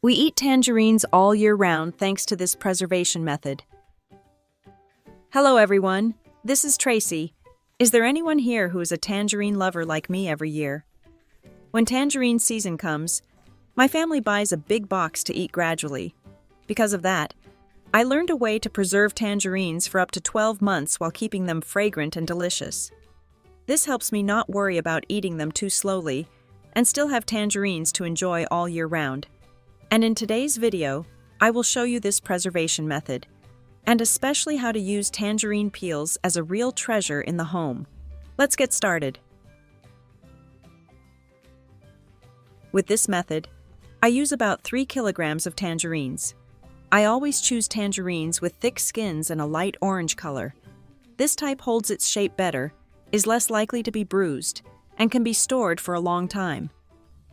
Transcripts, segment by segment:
We eat tangerines all year round thanks to this preservation method. Hello everyone, this is Tracy. Is there anyone here who is a tangerine lover like me every year? When tangerine season comes, my family buys a big box to eat gradually. Because of that, I learned a way to preserve tangerines for up to 12 months while keeping them fragrant and delicious. This helps me not worry about eating them too slowly and still have tangerines to enjoy all year round. And in today's video, I will show you this preservation method, and especially how to use tangerine peels as a real treasure in the home. Let's get started. With this method, I use about 3 kilograms of tangerines. I always choose tangerines with thick skins and a light orange color. This type holds its shape better, is less likely to be bruised, and can be stored for a long time.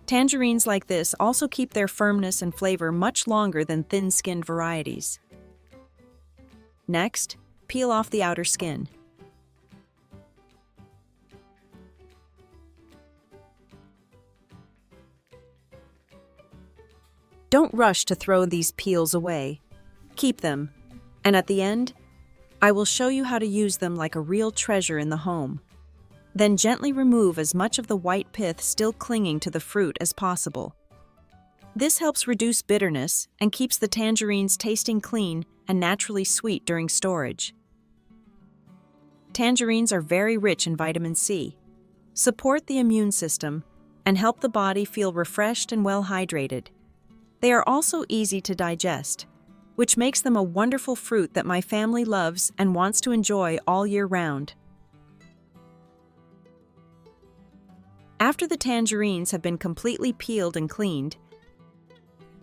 Tangerines like this also keep their firmness and flavor much longer than thin-skinned varieties. Next, peel off the outer skin. Don't rush to throw these peels away. Keep them, and at the end, I will show you how to use them like a real treasure in the home. Then gently remove as much of the white pith still clinging to the fruit as possible. This helps reduce bitterness and keeps the tangerines tasting clean and naturally sweet during storage. Tangerines are very rich in vitamin C, support the immune system, and help the body feel refreshed and well hydrated. They are also easy to digest, which makes them a wonderful fruit that my family loves and wants to enjoy all year round. After the tangerines have been completely peeled and cleaned,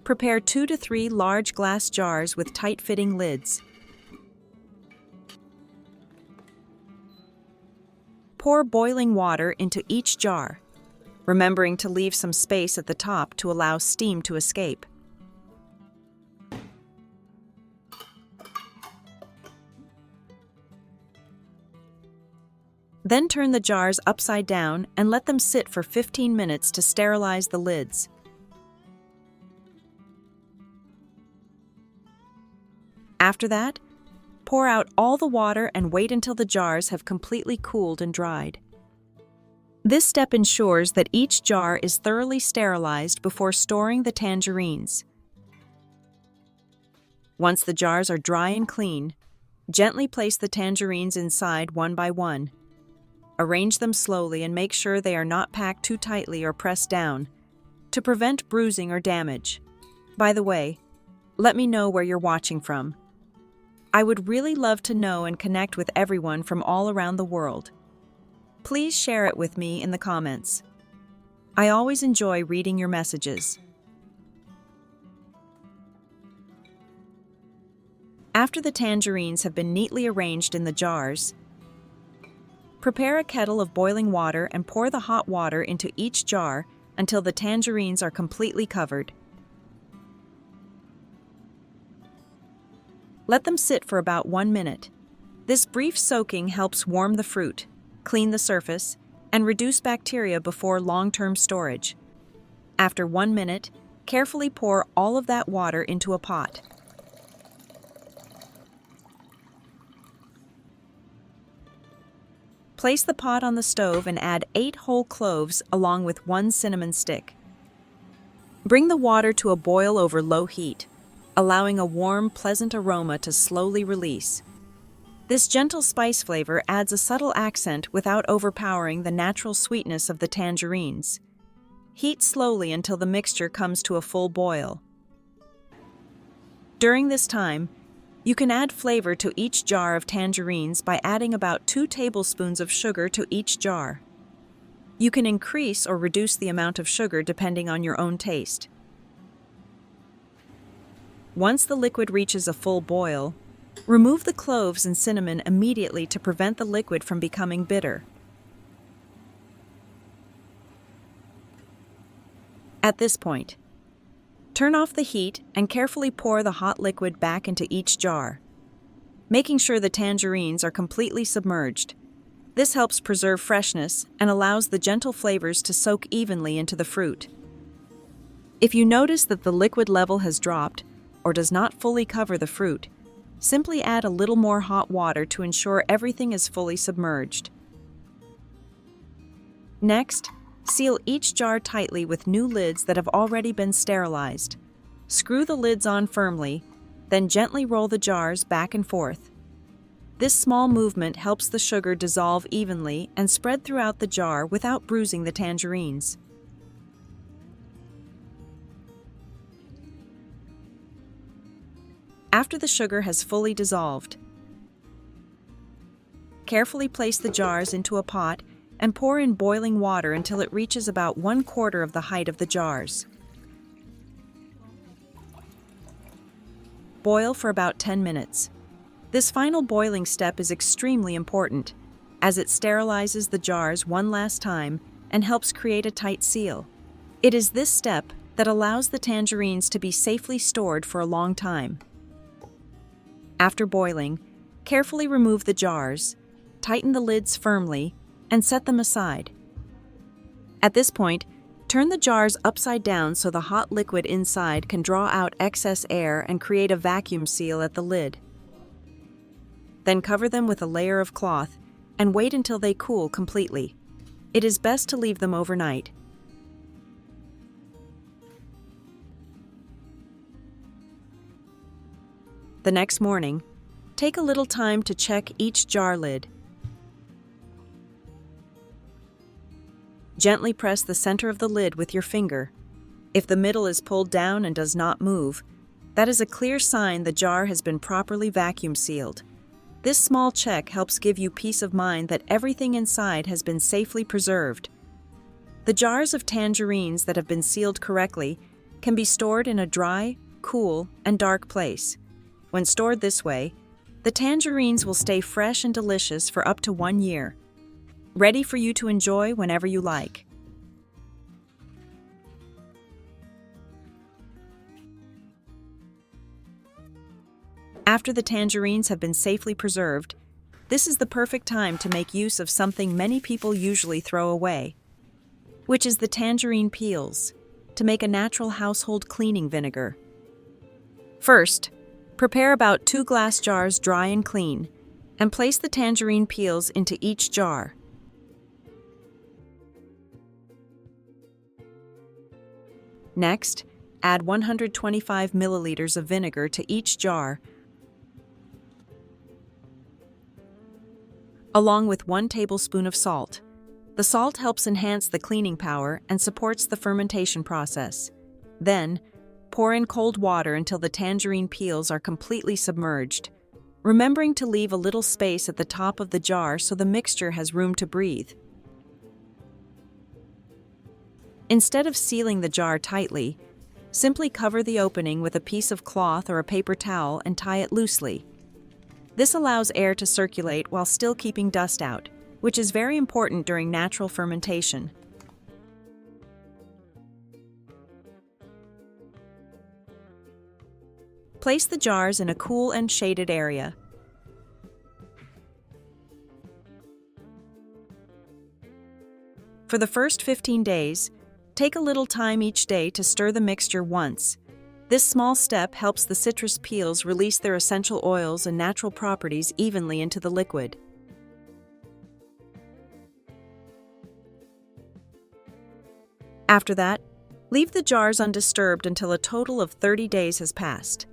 prepare 2 to 3 large glass jars with tight-fitting lids. Pour boiling water into each jar, remembering to leave some space at the top to allow steam to escape. Then turn the jars upside down and let them sit for 15 minutes to sterilize the lids. After that, pour out all the water and wait until the jars have completely cooled and dried. This step ensures that each jar is thoroughly sterilized before storing the tangerines. Once the jars are dry and clean, gently place the tangerines inside one by one. Arrange them slowly and make sure they are not packed too tightly or pressed down to prevent bruising or damage. By the way, let me know where you're watching from. I would really love to know and connect with everyone from all around the world. Please share it with me in the comments. I always enjoy reading your messages. After the tangerines have been neatly arranged in the jars, prepare a kettle of boiling water and pour the hot water into each jar until the tangerines are completely covered. Let them sit for about 1 minute. This brief soaking helps warm the fruit, clean the surface, and reduce bacteria before long-term storage. After 1 minute, carefully pour all of that water into a pot. Place the pot on the stove and add 8 whole cloves along with 1 cinnamon stick. Bring the water to a boil over low heat, allowing a warm, pleasant aroma to slowly release. This gentle spice flavor adds a subtle accent without overpowering the natural sweetness of the tangerines. Heat slowly until the mixture comes to a full boil. During this time, you can add flavor to each jar of tangerines by adding about 2 tablespoons of sugar to each jar. You can increase or reduce the amount of sugar depending on your own taste. Once the liquid reaches a full boil, remove the cloves and cinnamon immediately to prevent the liquid from becoming bitter. At this point, turn off the heat and carefully pour the hot liquid back into each jar, making sure the tangerines are completely submerged. This helps preserve freshness and allows the gentle flavors to soak evenly into the fruit. If you notice that the liquid level has dropped or does not fully cover the fruit, simply add a little more hot water to ensure everything is fully submerged. Next, seal each jar tightly with new lids that have already been sterilized. Screw the lids on firmly, then gently roll the jars back and forth. This small movement helps the sugar dissolve evenly and spread throughout the jar without bruising the tangerines. After the sugar has fully dissolved, carefully place the jars into a pot and pour in boiling water until it reaches about 1/4 of the height of the jars. Boil for about 10 minutes. This final boiling step is extremely important, as it sterilizes the jars one last time and helps create a tight seal. It is this step that allows the tangerines to be safely stored for a long time. After boiling, carefully remove the jars, tighten the lids firmly, and set them aside. At this point, turn the jars upside down so the hot liquid inside can draw out excess air and create a vacuum seal at the lid. Then cover them with a layer of cloth and wait until they cool completely. It is best to leave them overnight. The next morning, take a little time to check each jar lid. Gently press the center of the lid with your finger. If the middle is pulled down and does not move, that is a clear sign the jar has been properly vacuum sealed. This small check helps give you peace of mind that everything inside has been safely preserved. The jars of tangerines that have been sealed correctly can be stored in a dry, cool, and dark place. When stored this way, the tangerines will stay fresh and delicious for up to 1 year, ready for you to enjoy whenever you like. After the tangerines have been safely preserved, this is the perfect time to make use of something many people usually throw away, which is the tangerine peels, to make a natural household cleaning vinegar. First, prepare about 2 glass jars dry and clean, and place the tangerine peels into each jar. Next, add 125 milliliters of vinegar to each jar, along with 1 tablespoon of salt. The salt helps enhance the cleaning power and supports the fermentation process. Then, pour in cold water until the tangerine peels are completely submerged, remembering to leave a little space at the top of the jar so the mixture has room to breathe. Instead of sealing the jar tightly, simply cover the opening with a piece of cloth or a paper towel and tie it loosely. This allows air to circulate while still keeping dust out, which is very important during natural fermentation. Place the jars in a cool and shaded area. For the first 15 days, take a little time each day to stir the mixture once. This small step helps the citrus peels release their essential oils and natural properties evenly into the liquid. After that, leave the jars undisturbed until a total of 30 days has passed.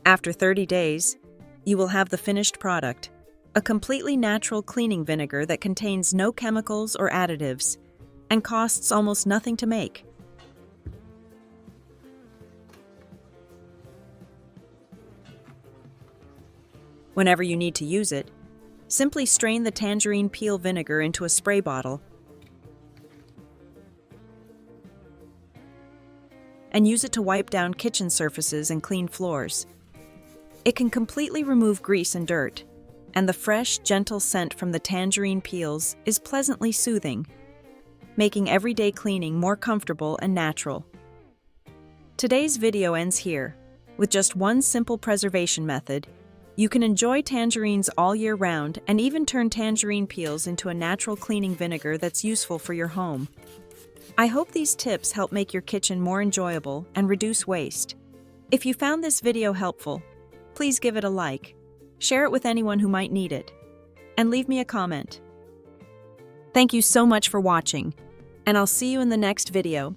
After 30 days, you will have the finished product, a completely natural cleaning vinegar that contains no chemicals or additives and costs almost nothing to make. Whenever you need to use it, simply strain the tangerine peel vinegar into a spray bottle and use it to wipe down kitchen surfaces and clean floors. It can completely remove grease and dirt, and the fresh, gentle scent from the tangerine peels is pleasantly soothing, making everyday cleaning more comfortable and natural. Today's video ends here. With just one simple preservation method, You can enjoy tangerines all year round and even turn tangerine peels into a natural cleaning vinegar that's useful for your home. I hope these tips help make your kitchen more enjoyable and reduce waste. If you found this video helpful, please give it a like, share it with anyone who might need it, and leave me a comment. Thank you so much for watching, and I'll see you in the next video.